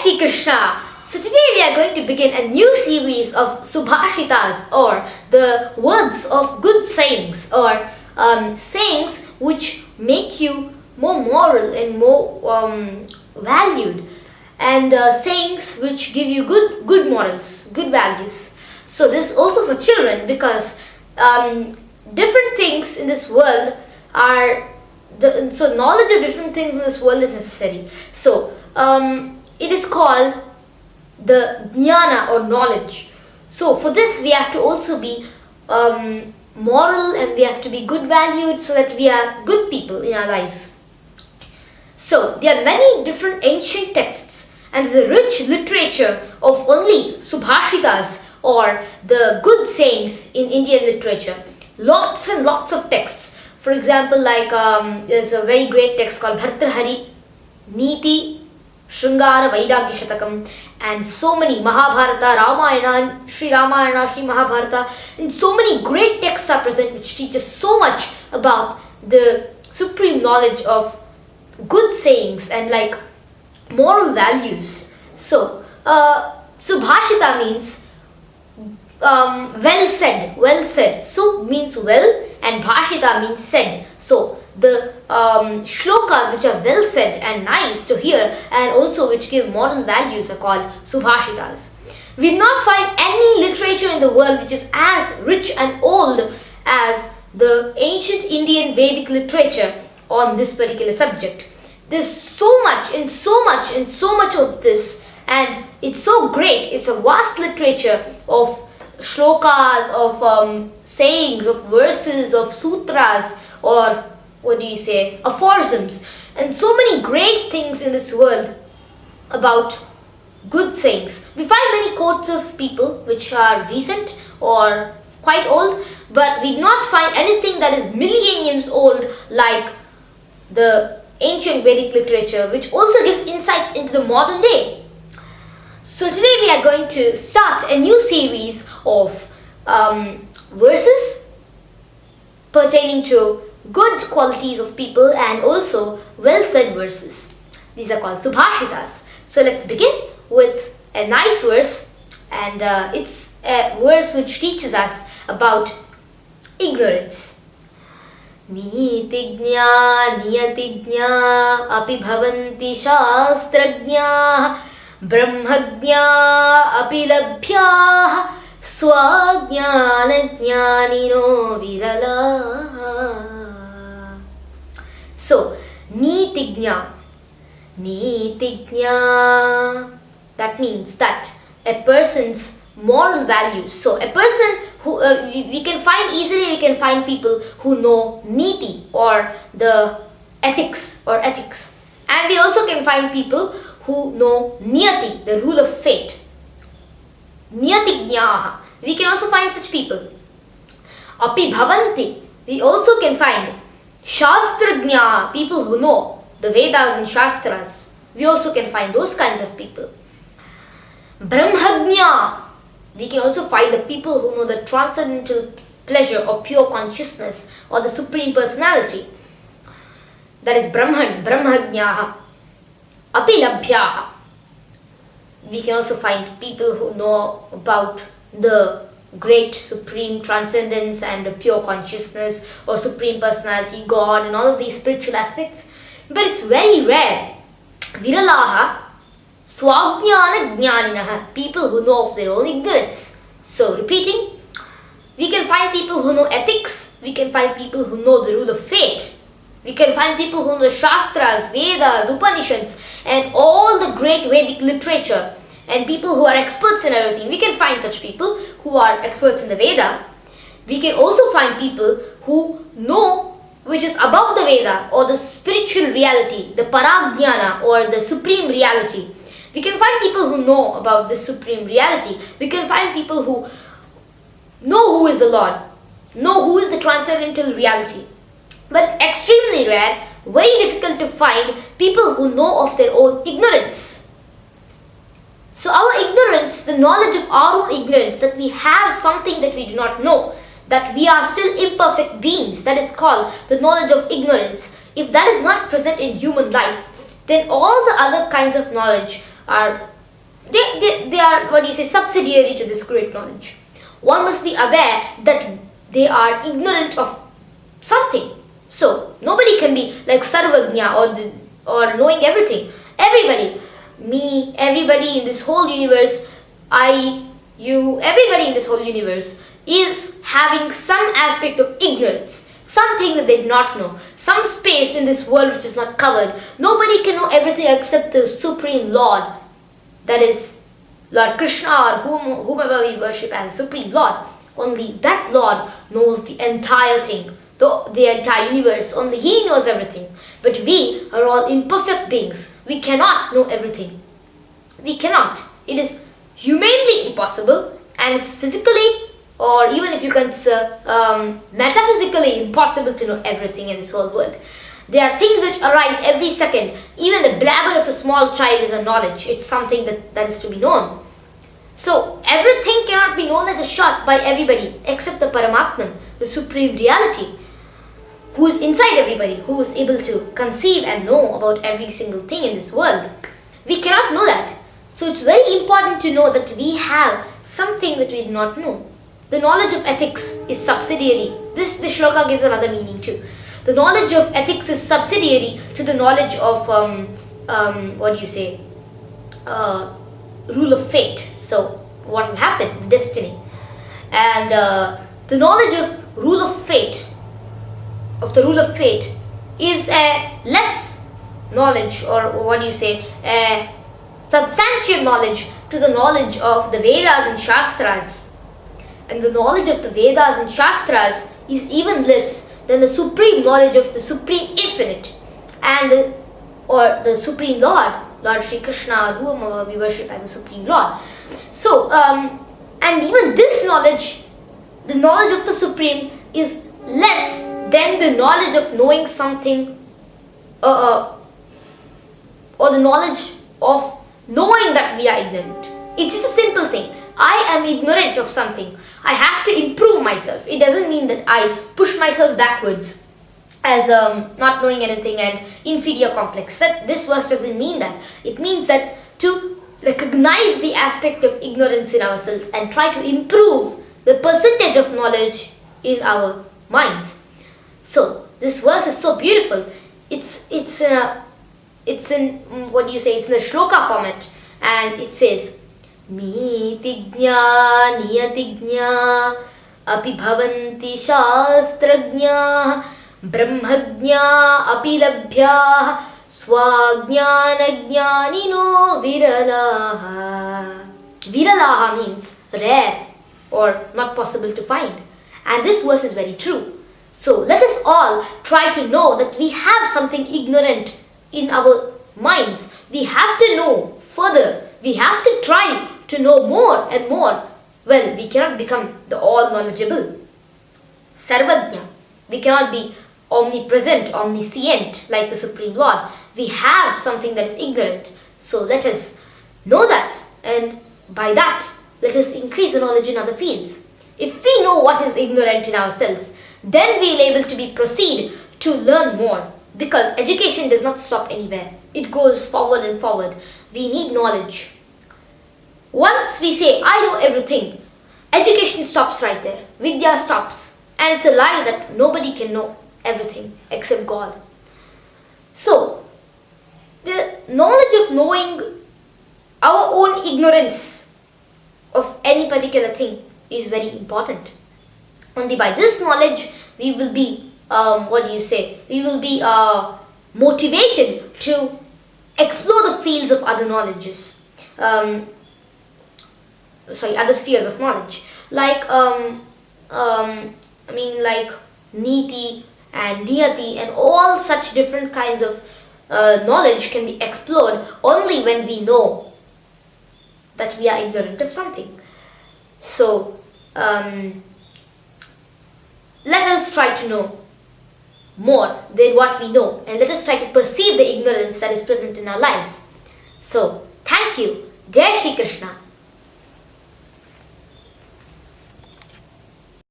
Shri Krishna. So today we are going to begin a new series of Subhashitas, or the words of good sayings, or sayings which make you more moral and more valued, and sayings which give you good morals, good values. So this is also for children, because different things in this world are so knowledge of different things in this world is necessary. So it is called the jnana, or knowledge. So for this we have to also be moral, and we have to be good valued, so that we are good people in our lives. So there are many different ancient texts, and there's a rich literature of only subhashitas, or the good sayings in Indian literature. Lots and lots of texts. For example, like there's a very great text called Bhartrhari, Niti, Shrungara, Vairagya Shatakam, and so many Mahabharata, Ramayana, Sri Mahabharata, and so many great texts are present which teach us so much about the supreme knowledge of good sayings and like moral values. So, Subhashita means well said. Sub means well, and Bhashita means said. So the shlokas which are well said and nice to hear, and also which give moral values, are called Subhashitas. We do not find any literature in the world which is as rich and old as the ancient Indian Vedic literature on this particular subject. There's so much of this, and it's so great. It's a vast literature of shlokas, of sayings, of verses, of sutras, or aphorisms, and so many great things in this world about good sayings. We find many quotes of people which are recent or quite old, but we do not find anything that is millenniums old like the ancient Vedic literature, which also gives insights into the modern day. So today we are going to start a new series of verses pertaining to good qualities of people, and also well-said verses. These are called Subhashitas. So let's begin with a nice verse, and it's a verse which teaches us about ignorance. Nitignya niyatignya api bhavanti shastrajnya brahmagnya api labhyah swajnana jnanino virala. So, nitignya, that means that a person's moral values. So, a person who we can find people who know niti, or the ethics, and we also can find people who know niyati, the rule of fate. Niyatignaha, we can also find such people. Api bhavanti, we also can find shastrajna, people who know the Vedas and Shastras. We also can find those kinds of people. Brahmagnya, we can also find the people who know the transcendental pleasure or pure consciousness, or the Supreme Personality. That is Brahman, Brahmagnyaha. Api labhyaha, we can also find people who know about the great supreme transcendence and the pure consciousness, or Supreme Personality, God, and all of these spiritual aspects. But it's very rare. Viralaha swajnana jnaninaha, people who know of their own ignorance. So repeating, we can find people who know ethics, we can find people who know the rule of fate, we can find people who know the Shastras, Vedas, Upanishads, and all the great Vedic literature, and people who are experts in everything. We can find such people who are experts in the Veda. We can also find people who know which is above the Veda, or the spiritual reality, the Parajnana, or the supreme reality. We can find people who know about the supreme reality. We can find people who know who is the Lord, know who is the transcendental reality. But it's extremely rare, very difficult to find people who know of their own ignorance. So our ignorance, the knowledge of our own ignorance, that we have something that we do not know, that we are still imperfect beings, that is called the knowledge of ignorance. If that is not present in human life, then all the other kinds of knowledge are they are, what do you say, subsidiary to this great knowledge. One must be aware that they are ignorant of something. So nobody can be like Sarvagnya or knowing everything. Everybody, me, everybody in this whole universe, I, you, everybody in this whole universe is having some aspect of ignorance, something that they do not know, some space in this world which is not covered. Nobody can know everything except the Supreme Lord, that is Lord Krishna or whomever we worship as Supreme Lord. Only that Lord knows the entire thing, the entire universe. Only He knows everything. But we are all imperfect beings. We cannot know everything. We cannot. It is humanly impossible, and it's physically, or even if you consider metaphysically impossible to know everything in this whole world. There are things which arise every second. Even the blabber of a small child is a knowledge. It's something that is to be known. So everything cannot be known at a shot by everybody except the Paramatman, the Supreme Reality, who is inside everybody, who is able to conceive and know about every single thing in this world. We cannot know that. So it's very important to know that we have something that we do not know. The knowledge of ethics is subsidiary. This shloka gives another meaning too. The knowledge of ethics is subsidiary to the knowledge of, rule of fate. So what will happen, the destiny. And the knowledge of rule of fate, is a less knowledge, or a substantial knowledge to the knowledge of the Vedas and Shastras. And the knowledge of the Vedas and Shastras is even less than the supreme knowledge of the Supreme Infinite and or the Supreme Lord, Lord Shri Krishna, or whomever we worship as the Supreme Lord. So, and even this knowledge, the knowledge of the Supreme, is less than the knowledge of knowing something, or the knowledge of knowing that we are ignorant. It's just a simple thing. I am ignorant of something. I have to improve myself. It doesn't mean that I push myself backwards as not knowing anything and inferior complex. This verse doesn't mean that. It means that to recognize the aspect of ignorance in ourselves and try to improve the percentage of knowledge in our minds. So this verse is so beautiful. It's in it's in the shloka format, and it says, Nitignya niyatignya api bhavanti shastragnya brahmagnya api labhya swajnana jnanino viralaha. Viralaha means rare or not possible to find. And this verse is very true. So let us all try to know that we have something ignorant in our minds. We have to know further. We have to try to know more and more. Well, we cannot become the all-knowledgeable Sarvagnya. We cannot be omnipresent, omniscient like the Supreme Lord. We have something that is ignorant. So let us know that, and by that, let us increase the knowledge in other fields. If we know what is ignorant in ourselves, then we will able to proceed to learn more, because education does not stop anywhere. It goes forward and forward. We need knowledge. Once we say, I know everything, education stops right there. Vidya stops. And it's a lie that nobody can know everything except God. So, the knowledge of knowing our own ignorance of any particular thing is very important. Only by this knowledge we will be, we will be motivated to explore the fields of other knowledges. Other spheres of knowledge. Like Niti and Niyati and all such different kinds of knowledge can be explored only when we know that we are ignorant of something. So, let us try to know more than what we know, and let us try to perceive the ignorance that is present in our lives. So, thank you. Jai Shri Krishna.